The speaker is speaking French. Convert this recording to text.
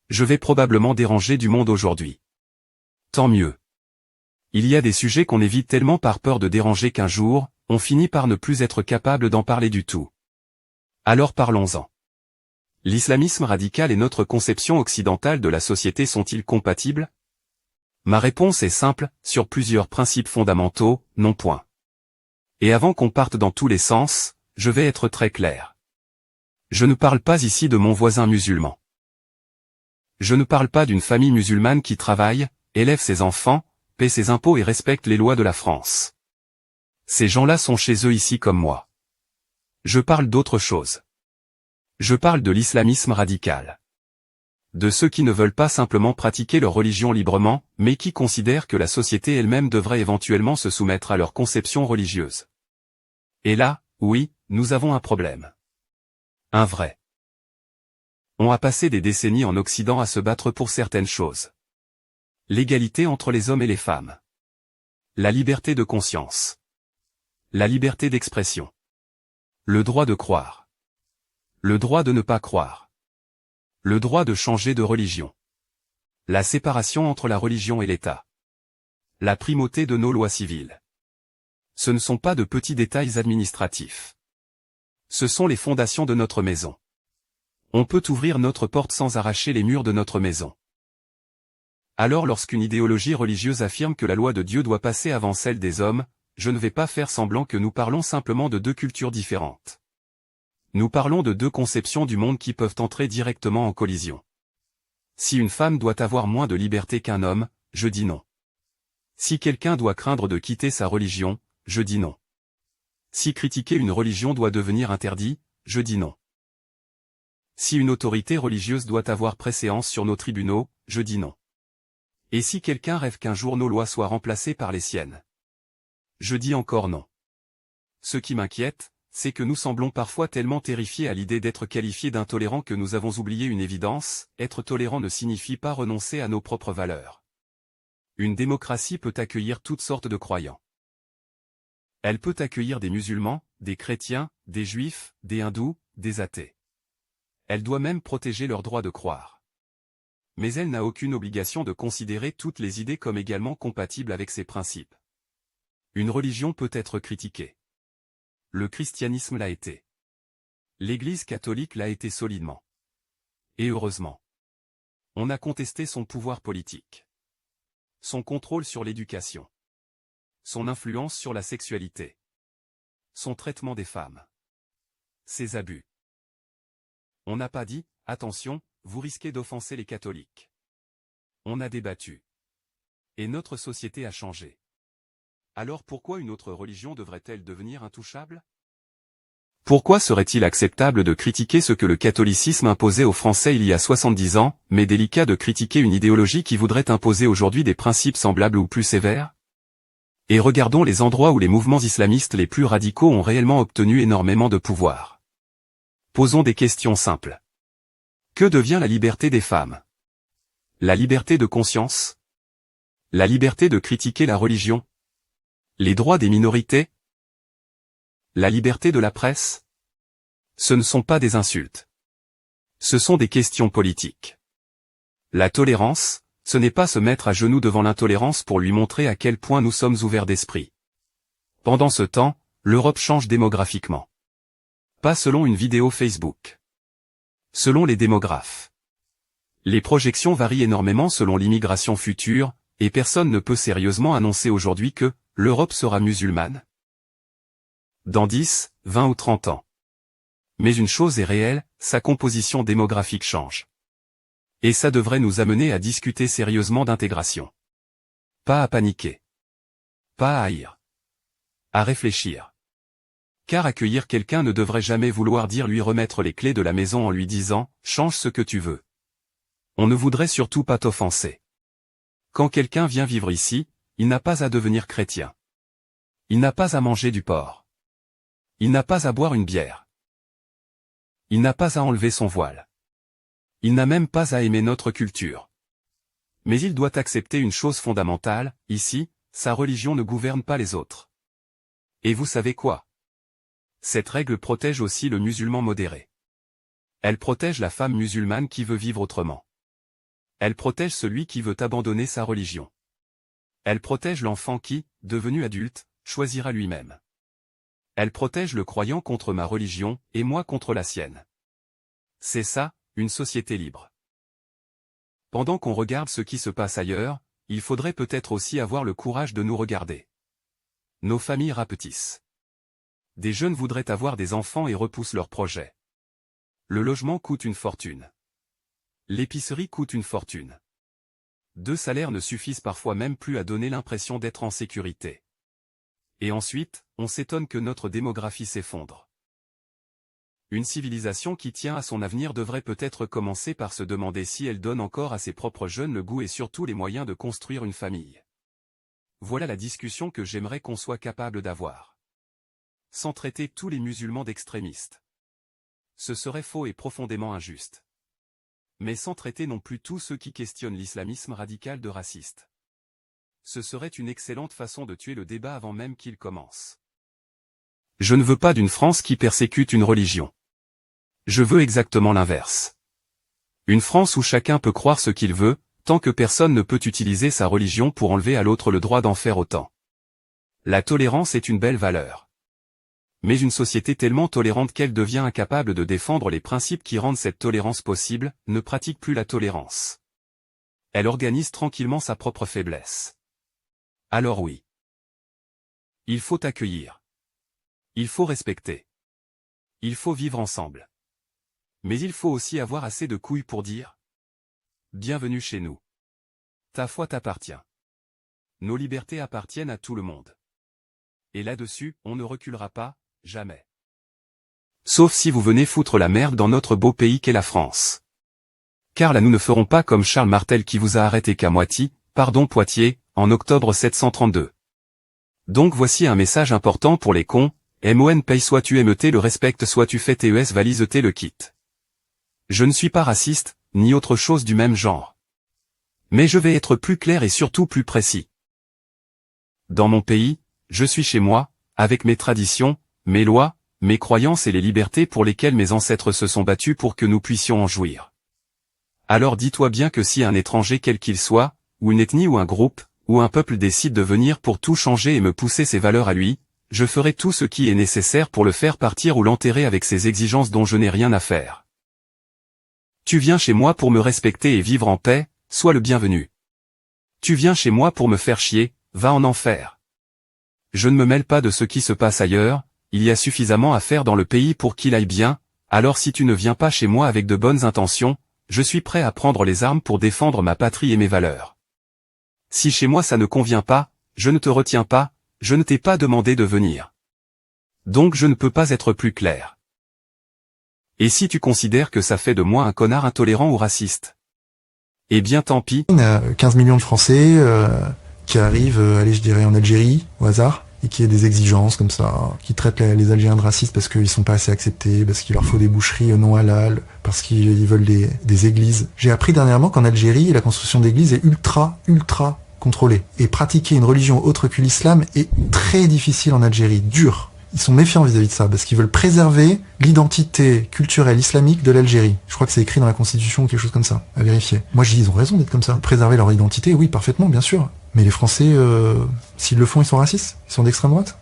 Je vais probablement déranger du monde aujourd'hui. Tant mieux. Il y a des sujets qu'on évite tellement par peur de déranger qu'un jour, on finit par ne plus être capable d'en parler du tout. Alors parlons-en. L'islamisme radical et notre conception occidentale de la société sont-ils compatibles? Ma réponse est simple, sur plusieurs principes fondamentaux, non point. Et avant qu'on parte dans tous les sens, je vais être très clair. Je ne parle pas ici de mon voisin musulman. Je ne parle pas d'une famille musulmane qui travaille, élève ses enfants, paie ses impôts et respecte les lois de la France. Ces gens-là sont chez eux ici comme moi. Je parle d'autre chose. Je parle de l'islamisme radical. De ceux qui ne veulent pas simplement pratiquer leur religion librement, mais qui considèrent que la société elle-même devrait éventuellement se soumettre à leur conception religieuse. Et là, oui, nous avons un problème. Un vrai. On a passé des décennies en Occident à se battre pour certaines choses. L'égalité entre les hommes et les femmes. La liberté de conscience. La liberté d'expression. Le droit de croire. Le droit de ne pas croire. Le droit de changer de religion. La séparation entre la religion et l'État. La primauté de nos lois civiles. Ce ne sont pas de petits détails administratifs. Ce sont les fondations de notre maison. On peut ouvrir notre porte sans arracher les murs de notre maison. Alors lorsqu'une idéologie religieuse affirme que la loi de Dieu doit passer avant celle des hommes, je ne vais pas faire semblant que nous parlons simplement de deux cultures différentes. Nous parlons de deux conceptions du monde qui peuvent entrer directement en collision. Si une femme doit avoir moins de liberté qu'un homme, je dis non. Si quelqu'un doit craindre de quitter sa religion, je dis non. Si critiquer une religion doit devenir interdit, je dis non. Si une autorité religieuse doit avoir préséance sur nos tribunaux, je dis non. Et si quelqu'un rêve qu'un jour nos lois soient remplacées par les siennes? Je dis encore non. Ce qui m'inquiète, c'est que nous semblons parfois tellement terrifiés à l'idée d'être qualifiés d'intolérants que nous avons oublié une évidence, être tolérant ne signifie pas renoncer à nos propres valeurs. Une démocratie peut accueillir toutes sortes de croyants. Elle peut accueillir des musulmans, des chrétiens, des juifs, des hindous, des athées. Elle doit même protéger leur droit de croire. Mais elle n'a aucune obligation de considérer toutes les idées comme également compatibles avec ses principes. Une religion peut être critiquée. Le christianisme l'a été. L'Église catholique l'a été solidement. Et heureusement. On a contesté son pouvoir politique. Son contrôle sur l'éducation. Son influence sur la sexualité. Son traitement des femmes. Ses abus. On n'a pas dit, attention, vous risquez d'offenser les catholiques. On a débattu. Et notre société a changé. Alors pourquoi une autre religion devrait-elle devenir intouchable? Pourquoi serait-il acceptable de critiquer ce que le catholicisme imposait aux Français il y a 70 ans, mais délicat de critiquer une idéologie qui voudrait imposer aujourd'hui des principes semblables ou plus sévères? Et regardons les endroits où les mouvements islamistes les plus radicaux ont réellement obtenu énormément de pouvoir. Posons des questions simples. Que devient la liberté des femmes? La liberté de conscience? La liberté de critiquer la religion? Les droits des minorités? La liberté de la presse? Ce ne sont pas des insultes. Ce sont des questions politiques. La tolérance, ce n'est pas se mettre à genoux devant l'intolérance pour lui montrer à quel point nous sommes ouverts d'esprit. Pendant ce temps, l'Europe change démographiquement. Pas selon une vidéo Facebook. Selon les démographes. Les projections varient énormément selon l'immigration future, et personne ne peut sérieusement annoncer aujourd'hui que l'Europe sera musulmane. Dans 10, 20 ou 30 ans. Mais une chose est réelle, sa composition démographique change. Et ça devrait nous amener à discuter sérieusement d'intégration. Pas à paniquer. Pas à haïr. À réfléchir. Car accueillir quelqu'un ne devrait jamais vouloir dire lui remettre les clés de la maison en lui disant « change ce que tu veux ». On ne voudrait surtout pas t'offenser. Quand quelqu'un vient vivre ici, il n'a pas à devenir chrétien. Il n'a pas à manger du porc. Il n'a pas à boire une bière. Il n'a pas à enlever son voile. Il n'a même pas à aimer notre culture. Mais il doit accepter une chose fondamentale, ici, sa religion ne gouverne pas les autres. Et vous savez quoi? Cette règle protège aussi le musulman modéré. Elle protège la femme musulmane qui veut vivre autrement. Elle protège celui qui veut abandonner sa religion. Elle protège l'enfant qui, devenu adulte, choisira lui-même. Elle protège le croyant contre ma religion, et moi contre la sienne. C'est ça, une société libre. Pendant qu'on regarde ce qui se passe ailleurs, il faudrait peut-être aussi avoir le courage de nous regarder. Nos familles rapetissent. Des jeunes voudraient avoir des enfants et repoussent leurs projets. Le logement coûte une fortune. L'épicerie coûte une fortune. 2 salaires ne suffisent parfois même plus à donner l'impression d'être en sécurité. Et ensuite, on s'étonne que notre démographie s'effondre. Une civilisation qui tient à son avenir devrait peut-être commencer par se demander si elle donne encore à ses propres jeunes le goût et surtout les moyens de construire une famille. Voilà la discussion que j'aimerais qu'on soit capable d'avoir. Sans traiter tous les musulmans d'extrémistes. Ce serait faux et profondément injuste. Mais sans traiter non plus tous ceux qui questionnent l'islamisme radical de racistes. Ce serait une excellente façon de tuer le débat avant même qu'il commence. Je ne veux pas d'une France qui persécute une religion. Je veux exactement l'inverse. Une France où chacun peut croire ce qu'il veut, tant que personne ne peut utiliser sa religion pour enlever à l'autre le droit d'en faire autant. La tolérance est une belle valeur. Mais une société tellement tolérante qu'elle devient incapable de défendre les principes qui rendent cette tolérance possible, ne pratique plus la tolérance. Elle organise tranquillement sa propre faiblesse. Alors oui. Il faut accueillir. Il faut respecter. Il faut vivre ensemble. Mais il faut aussi avoir assez de couilles pour dire « Bienvenue chez nous. Ta foi t'appartient. Nos libertés appartiennent à tout le monde. Et là-dessus, on ne reculera pas. Jamais. Sauf si vous venez foutre la merde dans notre beau pays qu'est la France. Car là nous ne ferons pas comme Charles Martel qui vous a arrêté qu'à Moitié, pardon Poitiers, en octobre 732. Donc voici un message important pour les cons, MON paye soit tu aimes le respectes soit tu fais TES valise le quitte. Je ne suis pas raciste, ni autre chose du même genre. Mais je vais être plus clair et surtout plus précis. Dans mon pays, je suis chez moi, avec mes traditions, mes lois, mes croyances et les libertés pour lesquelles mes ancêtres se sont battus pour que nous puissions en jouir. Alors dis-toi bien que si un étranger quel qu'il soit, ou une ethnie ou un groupe, ou un peuple décide de venir pour tout changer et me pousser ses valeurs à lui, je ferai tout ce qui est nécessaire pour le faire partir ou l'enterrer avec ses exigences dont je n'ai rien à faire. Tu viens chez moi pour me respecter et vivre en paix, sois le bienvenu. Tu viens chez moi pour me faire chier, va en enfer. Je ne me mêle pas de ce qui se passe ailleurs, il y a suffisamment à faire dans le pays pour qu'il aille bien, alors si tu ne viens pas chez moi avec de bonnes intentions, je suis prêt à prendre les armes pour défendre ma patrie et mes valeurs. Si chez moi ça ne convient pas, je ne te retiens pas, je ne t'ai pas demandé de venir. Donc je ne peux pas être plus clair. Et si tu considères que ça fait de moi un connard intolérant ou raciste? Eh bien tant pis. On a 15 millions de Français qui arrivent, allez je dirais en Algérie, au hasard, et qui a des exigences comme ça, qui traitent les Algériens de racistes parce qu'ils sont pas assez acceptés, parce qu'il leur faut des boucheries non halal, parce qu'ils veulent des églises. J'ai appris dernièrement qu'en Algérie, la construction d'églises est ultra contrôlée. Et pratiquer une religion autre que l'islam est très difficile en Algérie, dur. Ils sont méfiants vis-à-vis de ça, parce qu'ils veulent préserver l'identité culturelle islamique de l'Algérie. Je crois que c'est écrit dans la Constitution ou quelque chose comme ça, à vérifier. Moi je dis, ils ont raison d'être comme ça. Préserver leur identité, oui, parfaitement, bien sûr. Mais les Français, s'ils le font, ils sont racistes? Ils sont d'extrême droite?